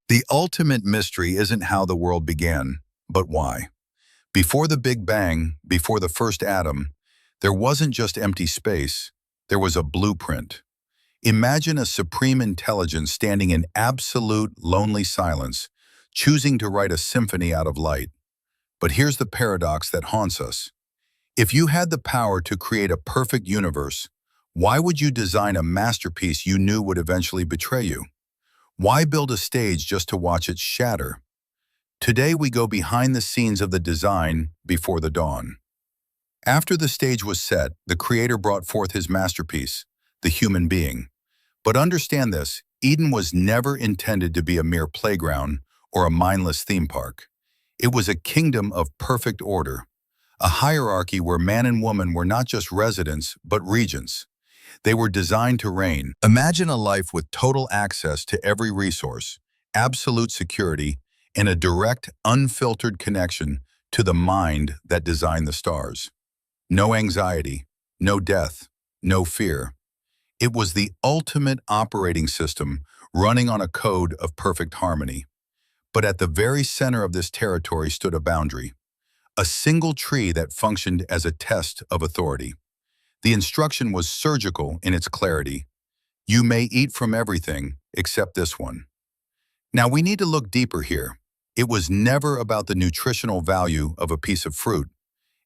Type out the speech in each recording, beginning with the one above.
The ultimate mystery isn't how the world began, but why. Before the Big Bang, before the first atom, there wasn't just empty space, there was a blueprint. Imagine a supreme intelligence standing in absolute lonely silence, choosing to write a symphony out of light. But here's the paradox that haunts us. If you had the power to create a perfect universe, why would you design a masterpiece you knew would eventually betray you? Why build a stage just to watch it shatter? Today we go behind the scenes of the design before the dawn. After the stage was set, the creator brought forth his masterpiece, the human being. But understand this, Eden was never intended to be a mere playground or a mindless theme park. It was a kingdom of perfect order, a hierarchy where man and woman were not just residents, but regents. They were designed to reign. Imagine a life with total access to every resource, absolute security, and a direct, unfiltered connection to the mind that designed the stars. No anxiety, no death, no fear. It was the ultimate operating system running on a code of perfect harmony. But at the very center of this territory stood a boundary, a single tree that functioned as a test of authority. The instruction was surgical in its clarity. You may eat from everything except this one. Now we need to look deeper here. It was never about the nutritional value of a piece of fruit.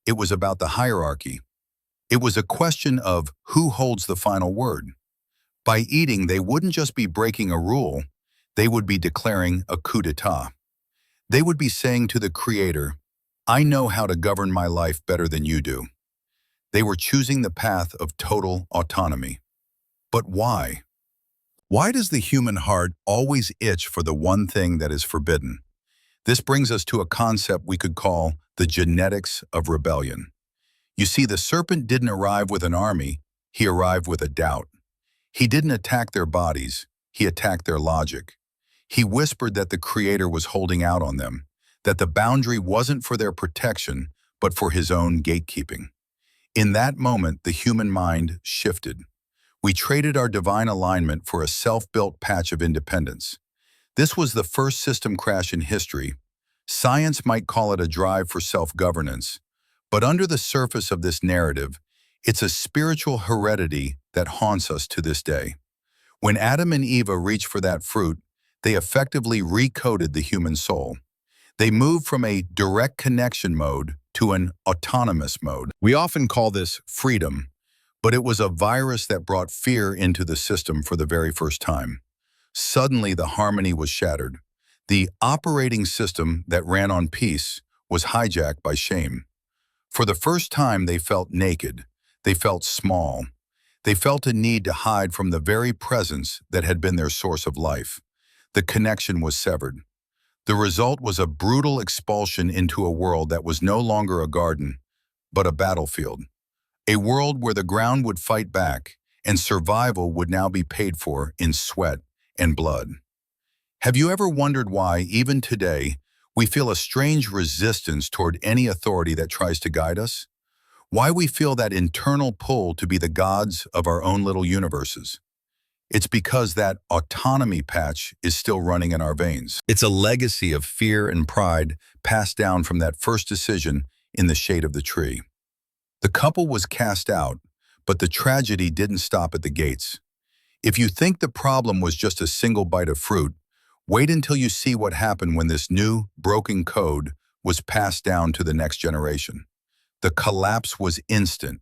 It was about the hierarchy. It was a question of who holds the final word. By eating, they wouldn't just be breaking a rule, they would be declaring a coup d'etat. They would be saying to the Creator, I know how to govern my life better than you do. They were choosing the path of total autonomy. But why? Why does the human heart always itch for the one thing that is forbidden? This brings us to a concept we could call the genetics of rebellion. You see, the serpent didn't arrive with an army, he arrived with a doubt. He didn't attack their bodies, he attacked their logic. He whispered that the Creator was holding out on them, that the boundary wasn't for their protection, but for his own gatekeeping. In that moment, the human mind shifted. We traded our divine alignment for a self-built patch of independence. This was the first system crash in history. Science might call it a drive for self-governance, but under the surface of this narrative, it's a spiritual heredity that haunts us to this day. When Adam and Eve reached for that fruit, they effectively recoded the human soul. They moved from a direct connection mode to an autonomous mode. We often call this freedom, but it was a virus that brought fear into the system for the very first time. Suddenly, the harmony was shattered. The operating system that ran on peace was hijacked by shame. For the first time, they felt naked. They felt small. They felt a need to hide from the very presence that had been their source of life. The connection was severed. The result was a brutal expulsion into a world that was no longer a garden, but a battlefield. A world where the ground would fight back, and survival would now be paid for in sweat and blood. Have you ever wondered why, even today, we feel a strange resistance toward any authority that tries to guide us? Why we feel that internal pull to be the gods of our own little universes? It's because that autonomy patch is still running in our veins. It's a legacy of fear and pride passed down from that first decision in the shade of the tree. The couple was cast out, but the tragedy didn't stop at the gates. If you think the problem was just a single bite of fruit, wait until you see what happened when this new, broken code was passed down to the next generation. The collapse was instant,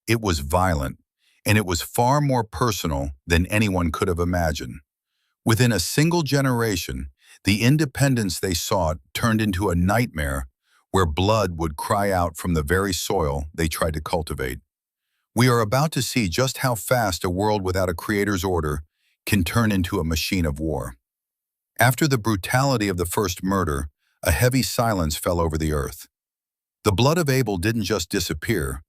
it was violent, and it was far more personal than anyone could have imagined. Within a single generation, the independence they sought turned into a nightmare where blood would cry out from the very soil they tried to cultivate. We are about to see just how fast a world without a creator's order can turn into a machine of war. After the brutality of the first murder, a heavy silence fell over the earth. The blood of Abel didn't just disappear.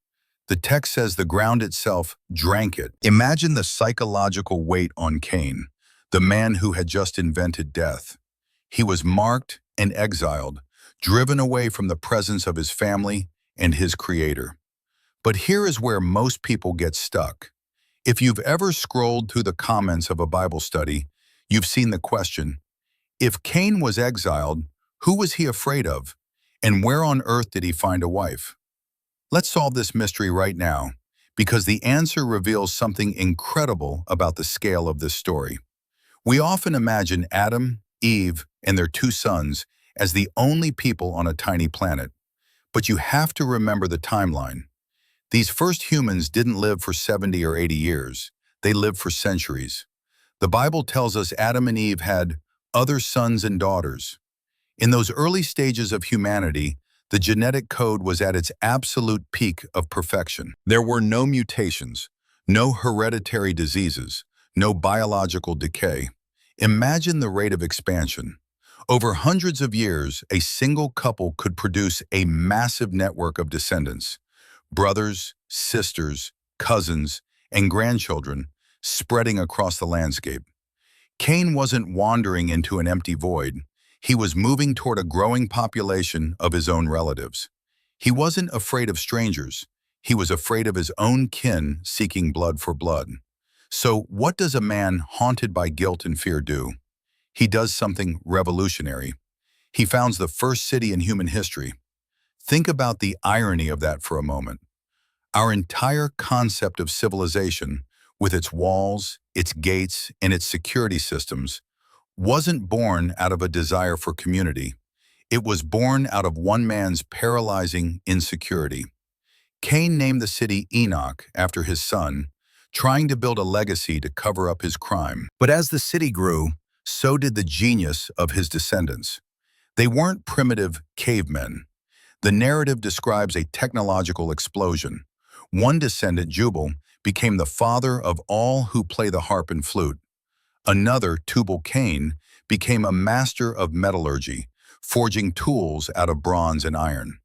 The text says the ground itself drank it. Imagine the psychological weight on Cain, the man who had just invented death. He was marked and exiled, driven away from the presence of his family and his Creator. But here is where most people get stuck. If you've ever scrolled through the comments of a Bible study, you've seen the question, If Cain was exiled, who was he afraid of? And where on earth did he find a wife? Let's solve this mystery right now, because the answer reveals something incredible about the scale of this story. We often imagine Adam, Eve, and their two sons as the only people on a tiny planet. But you have to remember the timeline. These first humans didn't live for 70 or 80 years. They lived for centuries. The Bible tells us Adam and Eve had other sons and daughters. In those early stages of humanity, the genetic code was at its absolute peak of perfection. There were no mutations, no hereditary diseases, no biological decay. Imagine the rate of expansion. Over hundreds of years, a single couple could produce a massive network of descendants, brothers, sisters, cousins, and grandchildren spreading across the landscape. Cain wasn't wandering into an empty void. He was moving toward a growing population of his own relatives. He wasn't afraid of strangers. He was afraid of his own kin seeking blood for blood. So what does a man haunted by guilt and fear do? He does something revolutionary. He founds the first city in human history. Think about the irony of that for a moment. Our entire concept of civilization, with its walls, its gates, and its security systems, wasn't born out of a desire for community. It was born out of one man's paralyzing insecurity. Cain named the city Enoch after his son, trying to build a legacy to cover up his crime. But as the city grew, so did the genius of his descendants. They weren't primitive cavemen. The narrative describes a technological explosion. One descendant, Jubal, became the father of all who play the harp and flute. Another, Tubal-Cain, became a master of metallurgy, forging tools out of bronze and iron.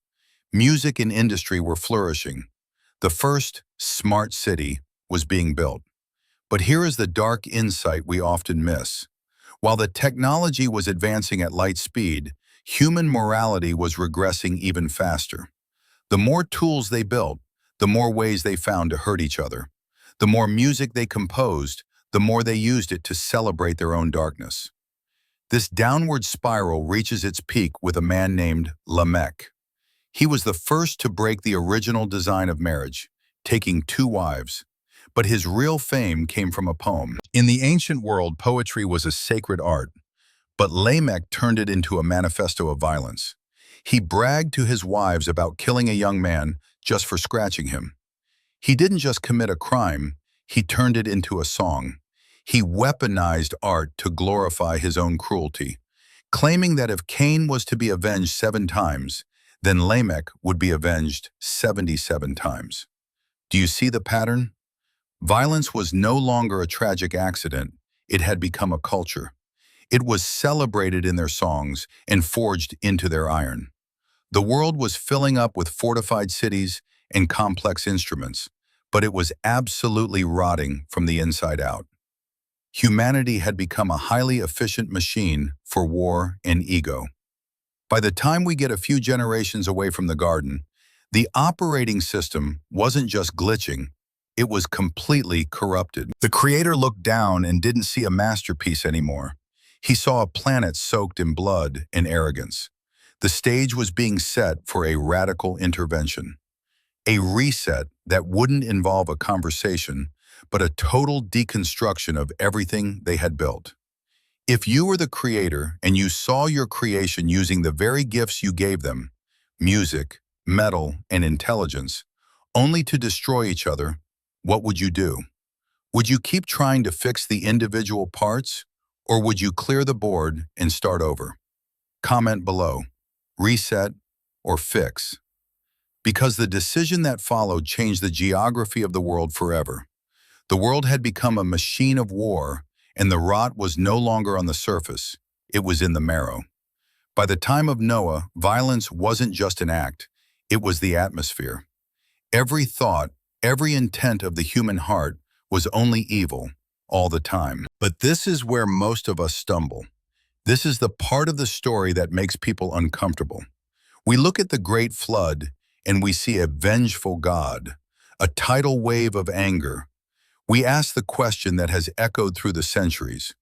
Music and industry were flourishing. The first smart city was being built. But here is the dark insight we often miss. While the technology was advancing at light speed, human morality was regressing even faster. The more tools they built, the more ways they found to hurt each other. The more music they composed, the more they used it to celebrate their own darkness. This downward spiral reaches its peak with a man named Lamech. He was the first to break the original design of marriage, taking two wives. But his real fame came from a poem. In the ancient world, poetry was a sacred art, but Lamech turned it into a manifesto of violence. He bragged to his wives about killing a young man just for scratching him. He didn't just commit a crime, he turned it into a song. He weaponized art to glorify his own cruelty, claiming that if Cain was to be avenged 7 times, then Lamech would be avenged 77 times. Do you see the pattern? Violence was no longer a tragic accident, it had become a culture. It was celebrated in their songs and forged into their iron. The world was filling up with fortified cities and complex instruments, but it was absolutely rotting from the inside out. Humanity had become a highly efficient machine for war and ego. By the time we get a few generations away from the garden, the operating system wasn't just glitching, it was completely corrupted. The creator looked down and didn't see a masterpiece anymore. He saw a planet soaked in blood and arrogance. The stage was being set for a radical intervention. A reset that wouldn't involve a conversation, but a total deconstruction of everything they had built. If you were the creator and you saw your creation using the very gifts you gave them, music, metal, and intelligence, only to destroy each other, what would you do? Would you keep trying to fix the individual parts, or would you clear the board and start over? Comment below. Reset or fix? Because the decision that followed changed the geography of the world forever. The world had become a machine of war, and the rot was no longer on the surface, it was in the marrow. By the time of Noah, violence wasn't just an act, it was the atmosphere. Every thought, every intent of the human heart was only evil, all the time. But this is where most of us stumble. This is the part of the story that makes people uncomfortable. We look at the Great Flood, and we see a vengeful God, a tidal wave of anger. We ask the question that has echoed through the centuries.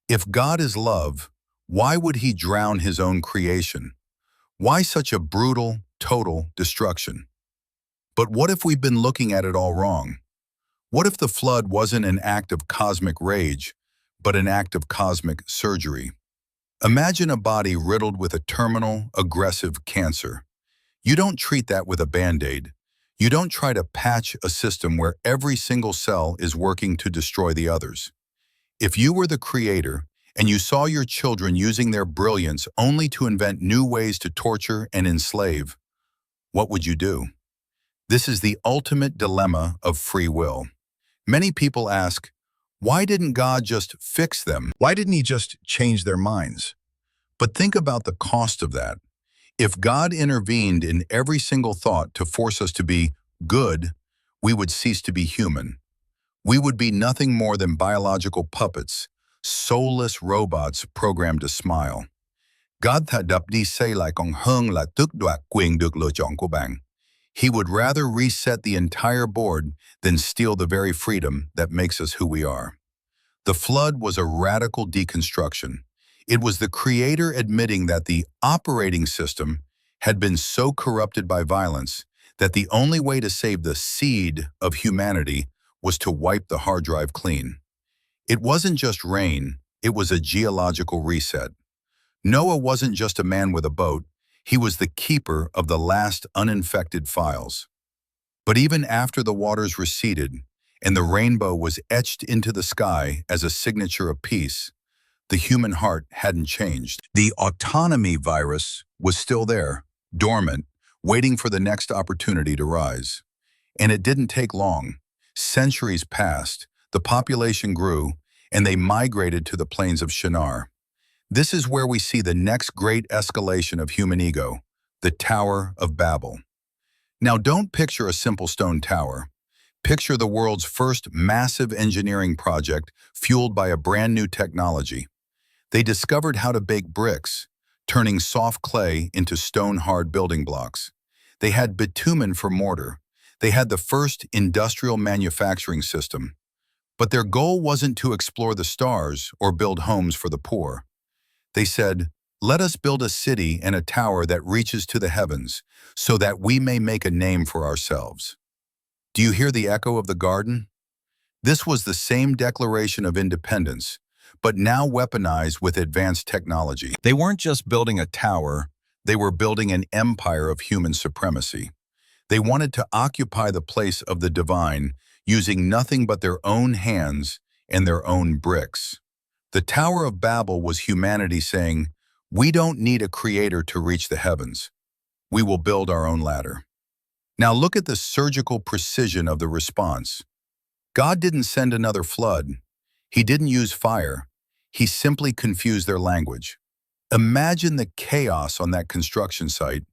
If God is love, Why would he drown his own creation? Why such a brutal, total destruction? But what if we've been looking at it all wrong? What if the flood wasn't an act of cosmic rage, but an act of cosmic surgery? Imagine a body riddled with a terminal, aggressive cancer. You don't treat that with a Band-Aid. You don't try to patch a system where every single cell is working to destroy the others. If you were the creator and you saw your children using their brilliance only to invent new ways to torture and enslave, what would you do? This is the ultimate dilemma of free will. Many people ask, why didn't God just fix them? Why didn't he just change their minds? But think about the cost of that. If God intervened in every single thought to force us to be good, we would cease to be human. We would be nothing more than biological puppets, soulless robots programmed to smile. God thật đập đi xây lại còn hơn là tước đoạt quyền được lựa chọn của bạn. He would rather reset the entire board than steal the very freedom that makes us who we are. The flood was a radical deconstruction. It was the creator admitting that the operating system had been so corrupted by violence that the only way to save the seed of humanity was to wipe the hard drive clean. It wasn't just rain, it was a geological reset. Noah wasn't just a man with a boat, he was the keeper of the last uninfected files. But even after the waters receded and the rainbow was etched into the sky as a signature of peace, the human heart hadn't changed. The autonomy virus was still there, dormant, waiting for the next opportunity to rise. And it didn't take long. Centuries passed, the population grew, and they migrated to the plains of Shinar. This is where we see the next great escalation of human ego, the Tower of Babel. Now don't picture a simple stone tower. Picture the world's first massive engineering project fueled by a brand new technology. They discovered how to bake bricks, turning soft clay into stone-hard building blocks. They had bitumen for mortar. They had the first industrial manufacturing system. But their goal wasn't to explore the stars or build homes for the poor. They said, let us build a city and a tower that reaches to the heavens, so that we may make a name for ourselves. Do you hear the echo of the garden? This was the same declaration of independence, but now weaponized with advanced technology. They weren't just building a tower, they were building an empire of human supremacy. They wanted to occupy the place of the divine, using nothing but their own hands and their own bricks. The Tower of Babel was humanity saying, we don't need a creator to reach the heavens. We will build our own ladder. Now look at the surgical precision of the response. God didn't send another flood. He didn't use fire. He simply confused their language. Imagine the chaos on that construction site.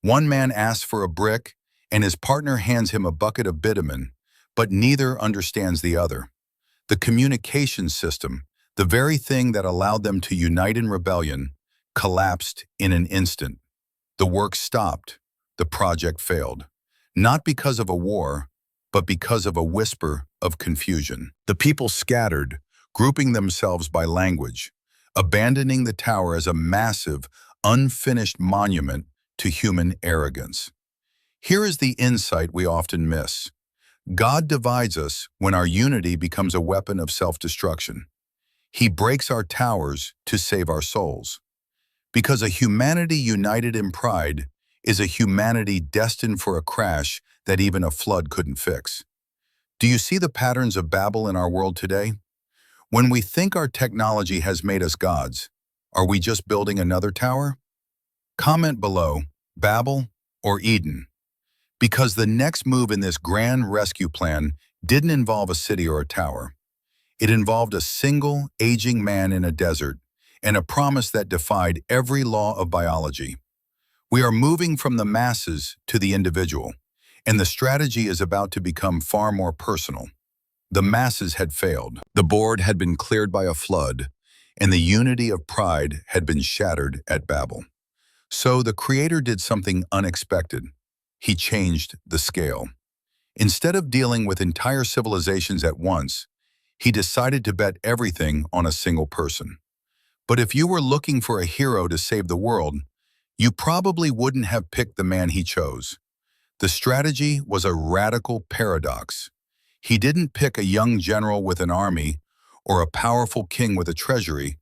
One man asks for a brick, and his partner hands him a bucket of bitumen, but neither understands the other. The communication system, the very thing that allowed them to unite in rebellion, collapsed in an instant. The work stopped. The project failed. Not because of a war, but because of a whisper of confusion. The people scattered, grouping themselves by language, abandoning the tower as a massive, unfinished monument to human arrogance. Here is the insight we often miss. God divides us when our unity becomes a weapon of self-destruction. He breaks our towers to save our souls. Because a humanity united in pride is a humanity destined for a crash that even a flood couldn't fix. Do you see the patterns of Babel in our world today? When we think our technology has made us gods, are we just building another tower? Comment below, Babel or Eden? Because the next move in this grand rescue plan didn't involve a city or a tower. It involved a single, aging man in a desert and a promise that defied every law of biology. We are moving from the masses to the individual, and the strategy is about to become far more personal. The masses had failed. The board had been cleared by a flood, and the unity of pride had been shattered at Babel. So the Creator did something unexpected. He changed the scale. Instead of dealing with entire civilizations at once, he decided to bet everything on a single person. But if you were looking for a hero to save the world, you probably wouldn't have picked the man he chose. The strategy was a radical paradox. He didn't pick a young general with an army or a powerful king with a treasury.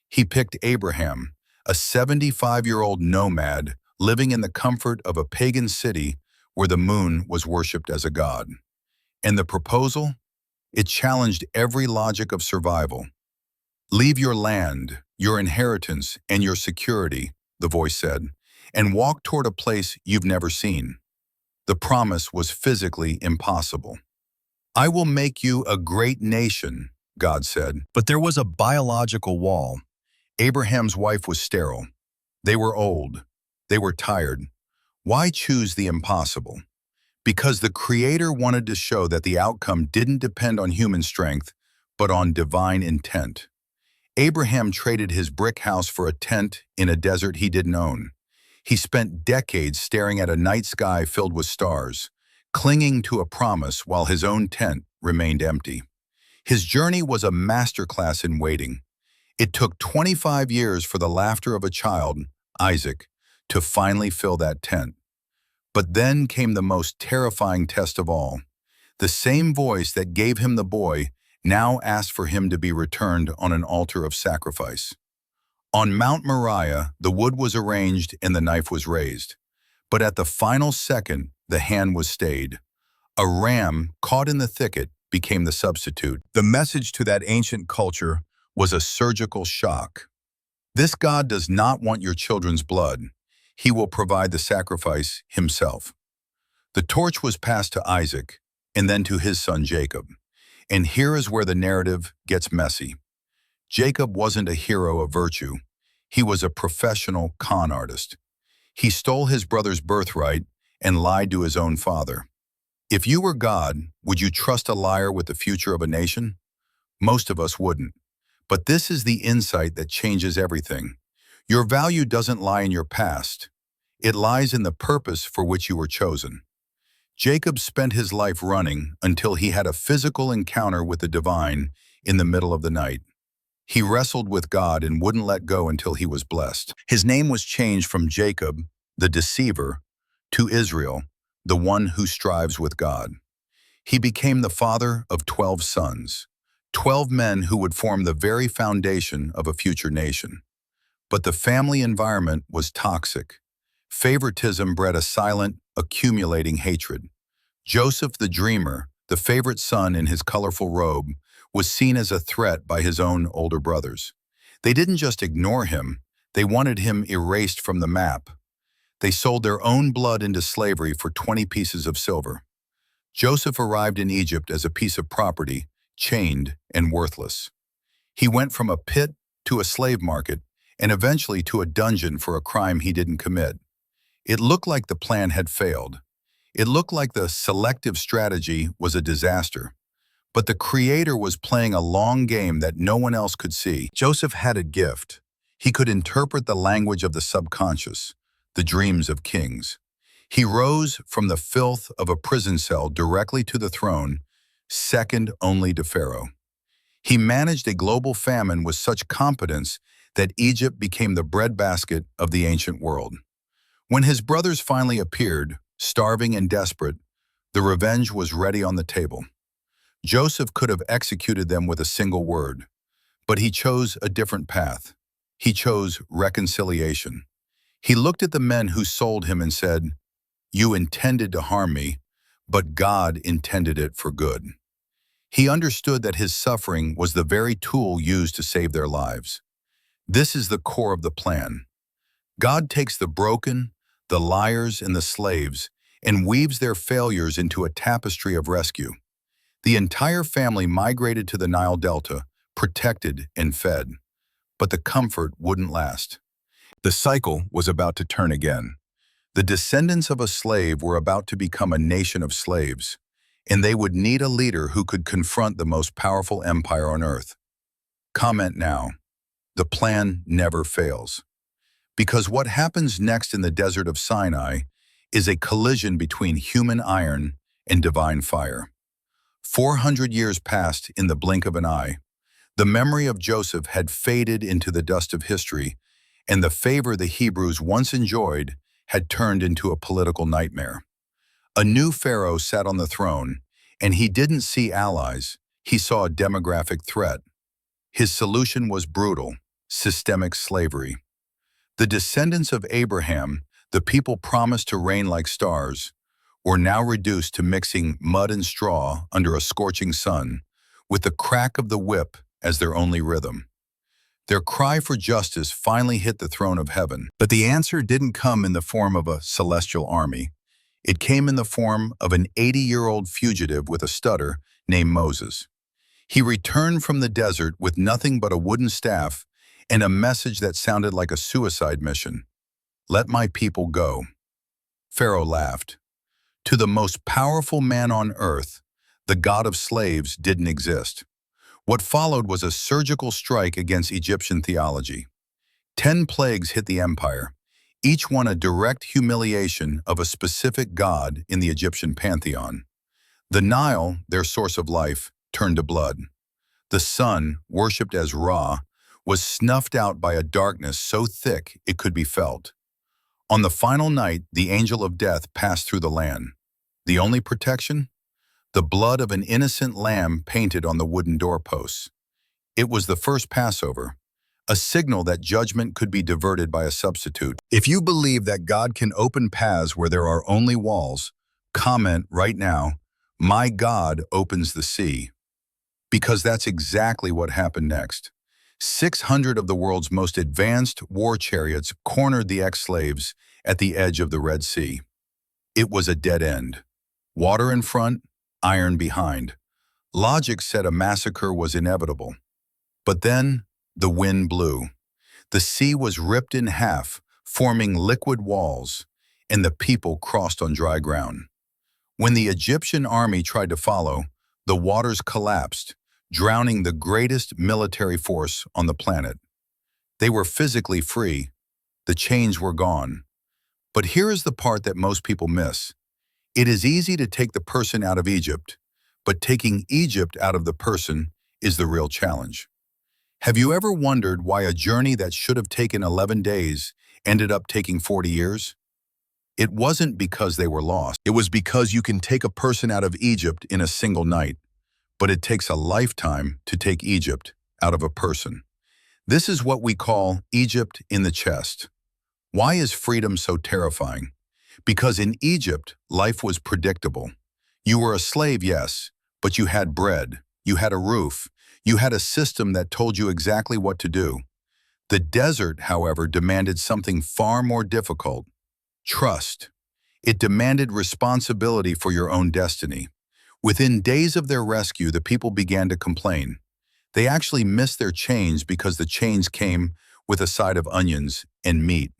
He picked Abraham, a 75-year-old nomad living in the comfort of a pagan city where the moon was worshipped as a god. And the proposal? It challenged every logic of survival. "Leave your land, your inheritance, and your security," the voice said, "and walk toward a place you've never seen." The promise was physically impossible. "I will make you a great nation," God said. But there was a biological wall. Abraham's wife was sterile. They were old. They were tired. Why choose the impossible? Because the Creator wanted to show that the outcome didn't depend on human strength, but on divine intent. Abraham traded his brick house for a tent in a desert he didn't own. He spent decades staring at a night sky filled with stars, clinging to a promise while his own tent remained empty. His journey was a masterclass in waiting. It took 25 years for the laughter of a child, Isaac, to finally fill that tent. But then came the most terrifying test of all. The same voice that gave him the boy now asked for him to be returned on an altar of sacrifice. On Mount Moriah, the wood was arranged and the knife was raised. But at the final second, the hand was stayed. A ram caught in the thicket became the substitute. The message to that ancient culture was a surgical shock. This God does not want your children's blood. He will provide the sacrifice himself. The torch was passed to Isaac and then to his son Jacob. And here is where the narrative gets messy. Jacob wasn't a hero of virtue. He was a professional con artist. He stole his brother's birthright and lied to his own father. If you were God, would you trust a liar with the future of a nation? Most of us wouldn't. But this is the insight that changes everything. Your value doesn't lie in your past. It lies in the purpose for which you were chosen. Jacob spent his life running until he had a physical encounter with the divine in the middle of the night. He wrestled with God and wouldn't let go until he was blessed. His name was changed from Jacob, the deceiver, to Israel, the one who strives with God. He became the father of 12 sons, 12 men who would form the very foundation of a future nation. But the family environment was toxic. Favoritism bred a silent, accumulating hatred. Joseph the dreamer, the favorite son in his colorful robe, was seen as a threat by his own older brothers. They didn't just ignore him, they wanted him erased from the map. They sold their own blood into slavery for 20 pieces of silver. Joseph arrived in Egypt as a piece of property, chained and worthless. He went from a pit to a slave market and eventually to a dungeon for a crime he didn't commit. It looked like the plan had failed. It looked like the selective strategy was a disaster. But the Creator was playing a long game that no one else could see. Joseph had a gift. He could interpret the language of the subconscious, the dreams of kings. He rose from the filth of a prison cell directly to the throne, second only to Pharaoh. He managed a global famine with such competence that Egypt became the breadbasket of the ancient world. When his brothers finally appeared, starving and desperate, the revenge was ready on the table. Joseph could have executed them with a single word, but he chose a different path. He chose reconciliation. He looked at the men who sold him and said, "You intended to harm me, but God intended it for good." He understood that his suffering was the very tool used to save their lives. This is the core of the plan. God takes the broken, the liars, and the slaves and weaves their failures into a tapestry of rescue. The entire family migrated to the Nile Delta, protected and fed. But the comfort wouldn't last. The cycle was about to turn again. The descendants of a slave were about to become a nation of slaves, and they would need a leader who could confront the most powerful empire on earth. Comment now. The plan never fails. Because what happens next in the desert of Sinai is a collision between human iron and divine fire. 400 years passed in the blink of an eye. The memory of Joseph had faded into the dust of history, and the favor the Hebrews once enjoyed had turned into a political nightmare. A new pharaoh sat on the throne, and he didn't see allies, he saw a demographic threat. His solution was brutal: systemic slavery. The descendants of Abraham, the people promised to reign like stars, were now reduced to mixing mud and straw under a scorching sun, with the crack of the whip as their only rhythm. Their cry for justice finally hit the throne of heaven. But the answer didn't come in the form of a celestial army. It came in the form of an 80-year-old fugitive with a stutter named Moses. He returned from the desert with nothing but a wooden staff and a message that sounded like a suicide mission. "Let my people go." Pharaoh laughed. To the most powerful man on earth, the god of slaves didn't exist. What followed was a surgical strike against Egyptian theology. 10 plagues hit the empire, each one a direct humiliation of a specific god in the Egyptian pantheon. The Nile, their source of life, turned to blood. The sun, worshipped as Ra, was snuffed out by a darkness so thick it could be felt. On the final night, the angel of death passed through the land. The only protection? The blood of an innocent lamb painted on the wooden doorposts. It was the first Passover, a signal that judgment could be diverted by a substitute. If you believe that God can open paths where there are only walls, comment right now, "My God opens the sea." Because that's exactly what happened next. 600 of the world's most advanced war chariots cornered the ex-slaves at the edge of the Red Sea. It was a dead end. Water in front, iron behind. Logic said a massacre was inevitable. But then, the wind blew. The sea was ripped in half, forming liquid walls, and the people crossed on dry ground. When the Egyptian army tried to follow, the waters collapsed, drowning the greatest military force on the planet. They were physically free. The chains were gone. But here is the part that most people miss. It is easy to take the person out of Egypt, but taking Egypt out of the person is the real challenge. Have you ever wondered why a journey that should have taken 11 days ended up taking 40 years? It wasn't because they were lost. It was because you can take a person out of Egypt in a single night, but it takes a lifetime to take Egypt out of a person. This is what we call Egypt in the chest. Why is freedom so terrifying? Because in Egypt, life was predictable. You were a slave, yes, but you had bread, you had a roof, you had a system that told you exactly what to do. The desert, however, demanded something far more difficult: trust. It demanded responsibility for your own destiny. Within days of their rescue, the people began to complain. They actually missed their chains because the chains came with a side of onions and meat.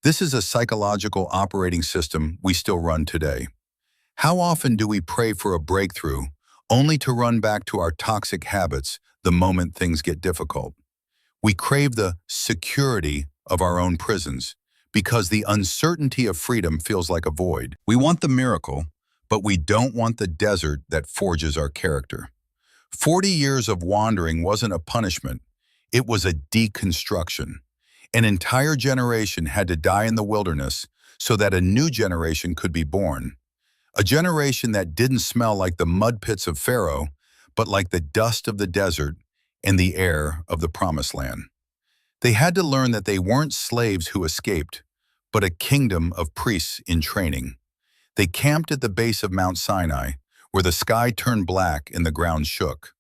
This is a psychological operating system we still run today. How often do we pray for a breakthrough, only to run back to our toxic habits the moment things get difficult? We crave the security of our own prisons because the uncertainty of freedom feels like a void. We want the miracle, but we don't want the desert that forges our character. 40 years of wandering wasn't a punishment, it was a deconstruction. An entire generation had to die in the wilderness so that a new generation could be born. A generation that didn't smell like the mud pits of Pharaoh, but like the dust of the desert and the air of the Promised Land. They had to learn that they weren't slaves who escaped, but a kingdom of priests in training. They camped at the base of Mount Sinai, where the sky turned black and the ground shook.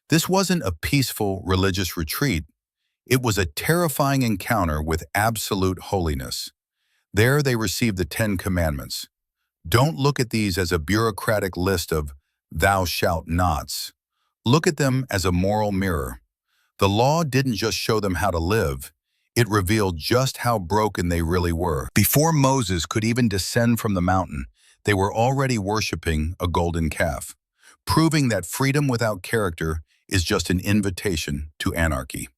This wasn't a peaceful religious retreat. It was a terrifying encounter with absolute holiness. There they received the 10 Commandments. Don't look at these as a bureaucratic list of "thou shalt nots." Look at them as a moral mirror. The law didn't just show them how to live, it revealed just how broken they really were. Before Moses could even descend from the mountain, they were already worshiping a golden calf, proving that freedom without character is just an invitation to anarchy.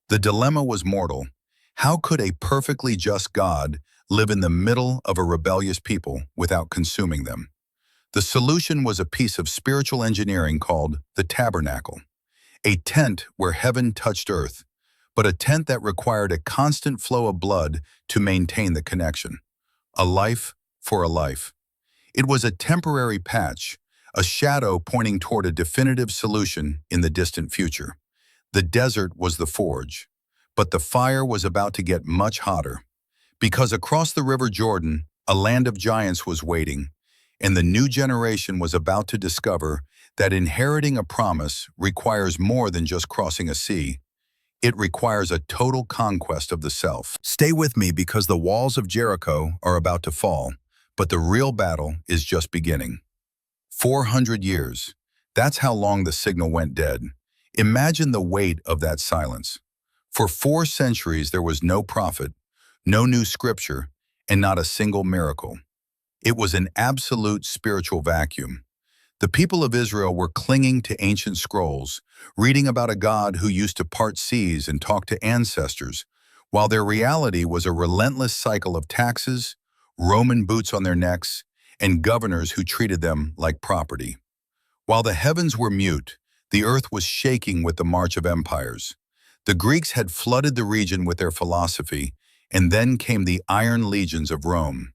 The dilemma was mortal. How could a perfectly just God live in the middle of a rebellious people without consuming them? The solution was a piece of spiritual engineering called the tabernacle. a tent where heaven touched earth, but a tent that required a constant flow of blood to maintain the connection. A life for a life. It was a temporary patch, a shadow pointing toward a definitive solution in the distant future. The desert was the forge, but the fire was about to get much hotter, because across the river Jordan, a land of giants was waiting, and the new generation was about to discover that inheriting a promise requires more than just crossing a sea. It requires a total conquest of the self. Stay with me because the walls of Jericho are about to fall, but the real battle is just beginning. 400 years. That's how long the signal went dead. Imagine the weight of that silence. For 4 centuries there was no prophet, no new scripture, and not a single miracle. It was an absolute spiritual vacuum. The people of Israel were clinging to ancient scrolls, reading about a God who used to part seas and talk to ancestors, while their reality was a relentless cycle of taxes, Roman boots on their necks, and governors who treated them like property. While the heavens were mute, the earth was shaking with the march of empires. The Greeks had flooded the region with their philosophy, and then came the iron legions of Rome.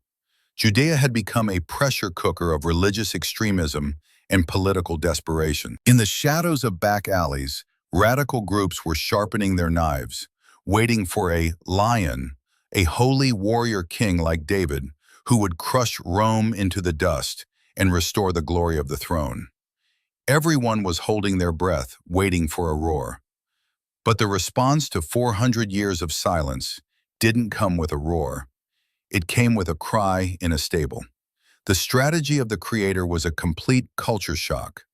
Judea had become a pressure cooker of religious extremism and political desperation. In the shadows of back alleys, radical groups were sharpening their knives, waiting for a lion, a holy warrior king like David, who would crush Rome into the dust and restore the glory of the throne. Everyone was holding their breath, waiting for a roar. But the response to 400 years of silence didn't come with a roar. It came with a cry in a stable. The strategy of the Creator was a complete culture shock.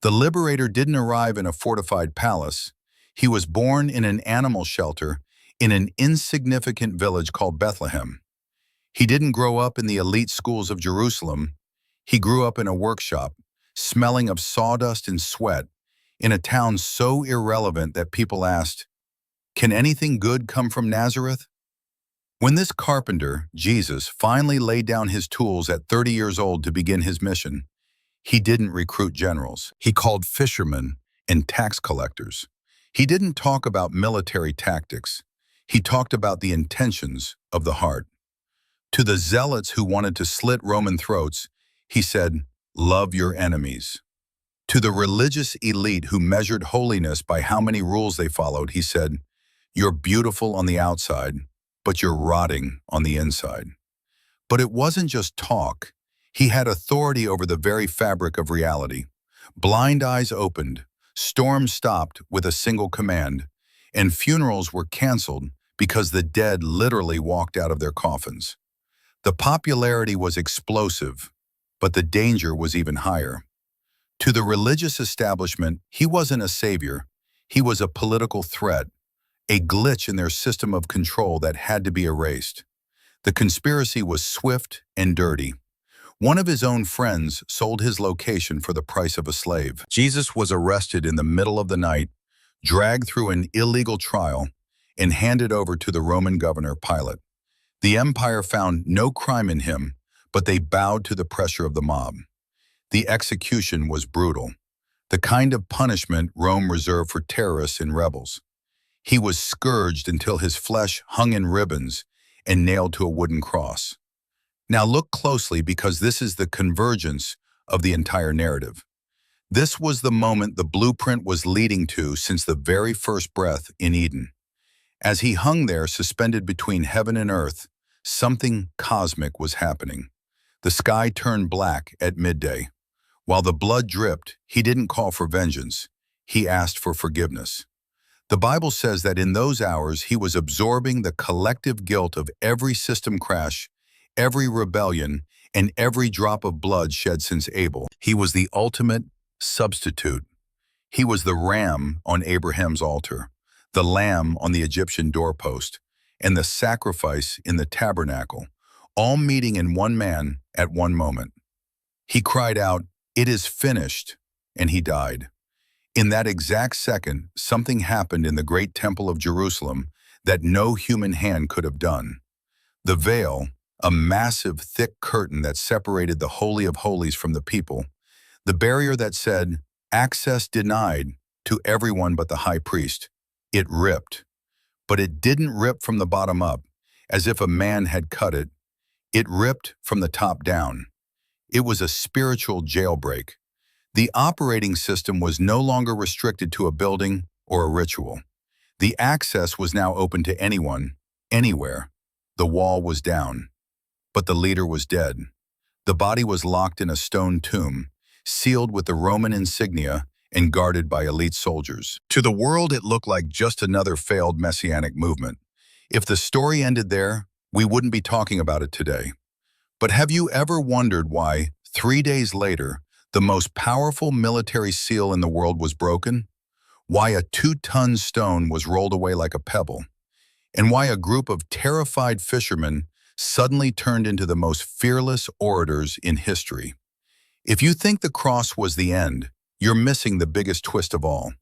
The liberator didn't arrive in a fortified palace. He was born in an animal shelter in an insignificant village called Bethlehem. He didn't grow up in the elite schools of Jerusalem. He grew up in a workshop, smelling of sawdust and sweat, in a town so irrelevant that people asked, "Can anything good come from Nazareth?" When this carpenter, Jesus, finally laid down his tools at 30 years old to begin his mission, he didn't recruit generals. He called fishermen and tax collectors. He didn't talk about military tactics. He talked about the intentions of the heart. To the zealots who wanted to slit Roman throats, he said, "Love your enemies." To the religious elite who measured holiness by how many rules they followed, he said, "You're beautiful on the outside, but you're rotting on the inside." But it wasn't just talk. He had authority over the very fabric of reality. Blind eyes opened, storms stopped with a single command, and funerals were canceled because the dead literally walked out of their coffins. The popularity was explosive, but the danger was even higher. To the religious establishment, he wasn't a savior. He was a political threat, a glitch in their system of control that had to be erased. The conspiracy was swift and dirty. One of his own friends sold his location for the price of a slave. Jesus was arrested in the middle of the night, dragged through an illegal trial, and handed over to the Roman governor Pilate. The empire found no crime in him, but they bowed to the pressure of the mob. The execution was brutal, the kind of punishment Rome reserved for terrorists and rebels. He was scourged until his flesh hung in ribbons and nailed to a wooden cross. Now look closely, because this is the convergence of the entire narrative. This was the moment the blueprint was leading to since the very first breath in Eden. As he hung there suspended between heaven and earth, something cosmic was happening. The sky turned black at midday. While the blood dripped, he didn't call for vengeance. He asked for forgiveness. The Bible says that in those hours he was absorbing the collective guilt of every system crash, every rebellion, and every drop of blood shed since Abel. He was the ultimate substitute. He was the ram on Abraham's altar, the lamb on the Egyptian doorpost, and the sacrifice in the tabernacle, all meeting in one man at one moment. He cried out, "It is finished," and he died. In that exact second, something happened in the great temple of Jerusalem that no human hand could have done. The veil, a massive, thick curtain that separated the Holy of Holies from the people, the barrier that said, "Access denied," to everyone but the high priest. It ripped. But it didn't rip from the bottom up, as if a man had cut it. It ripped from the top down. It was a spiritual jailbreak. The operating system was no longer restricted to a building or a ritual. The access was now open to anyone, anywhere. The wall was down. But the leader was dead. The body was locked in a stone tomb, sealed with the Roman insignia and guarded by elite soldiers. To the world, it looked like just another failed messianic movement. If the story ended there, we wouldn't be talking about it today. But have you ever wondered why, 3 days later, the most powerful military seal in the world was broken? Why a 2-ton stone was rolled away like a pebble? And why a group of terrified fishermen suddenly turned into the most fearless orators in history? If you think the cross was the end, you're missing the biggest twist of all.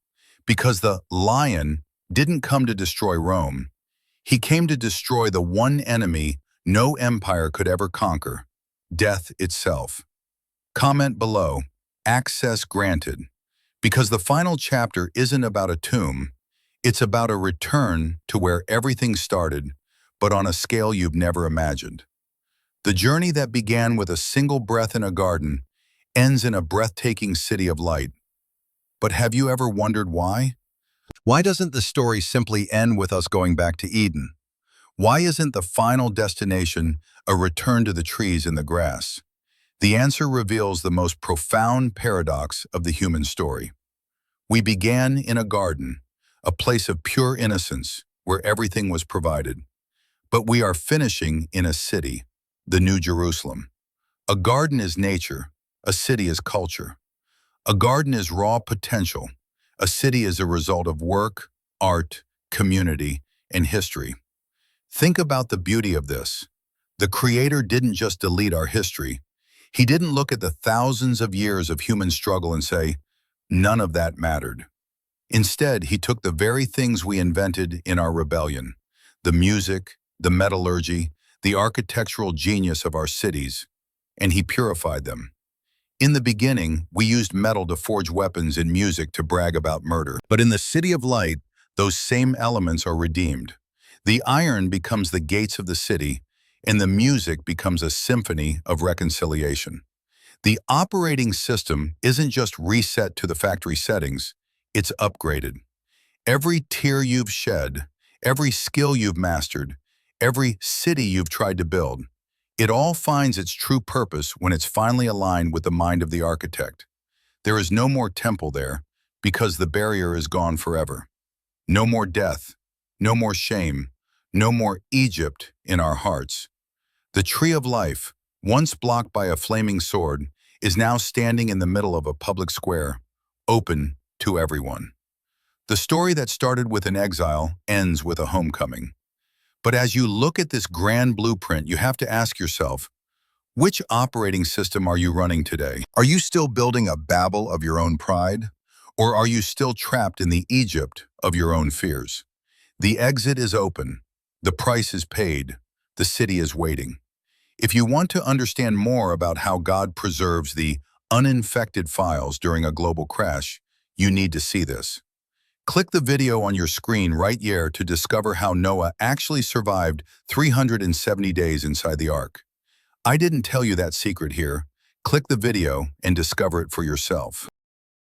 Because the lion didn't come to destroy Rome. He came to destroy the one enemy no empire could ever conquer: death itself. Comment below, access granted. Because the final chapter isn't about a tomb, it's about a return to where everything started, but on a scale you've never imagined. The journey that began with a single breath in a garden ends in a breathtaking city of light. But have you ever wondered why? Why doesn't the story simply end with us going back to Eden? Why isn't the final destination a return to the trees and the grass? The answer reveals the most profound paradox of the human story. We began in a garden, a place of pure innocence where everything was provided. But we are finishing in a city, the New Jerusalem. A garden is nature, a city is culture. A garden is raw potential. A city is a result of work, art, community, and history. Think about the beauty of this. The Creator didn't just delete our history. He didn't look at the thousands of years of human struggle and say, none of that mattered. Instead, he took the very things we invented in our rebellion, the music, the metallurgy, the architectural genius of our cities, and he purified them. In the beginning, we used metal to forge weapons and music to brag about murder. But in the city of light, those same elements are redeemed. The iron becomes the gates of the city, and the music becomes a symphony of reconciliation. The operating system isn't just reset to the factory settings, it's upgraded. Every tear you've shed, every skill you've mastered, every city you've tried to build, it all finds its true purpose when it's finally aligned with the mind of the architect. There is no more temple there, because the barrier is gone forever. No more death, no more shame, no more Egypt in our hearts. The tree of life, once blocked by a flaming sword, is now standing in the middle of a public square, open to everyone. The story that started with an exile ends with a homecoming. But as you look at this grand blueprint, you have to ask yourself, which operating system are you running today? Are you still building a Babel of your own pride? Or are you still trapped in the Egypt of your own fears? The exit is open. The price is paid. The city is waiting. If you want to understand more about how God preserves the uninfected files during a global crash, you need to see this. Click the video on your screen right here to discover how Noah actually survived 370 days inside the ark. I didn't tell you that secret here. Click the video and discover it for yourself.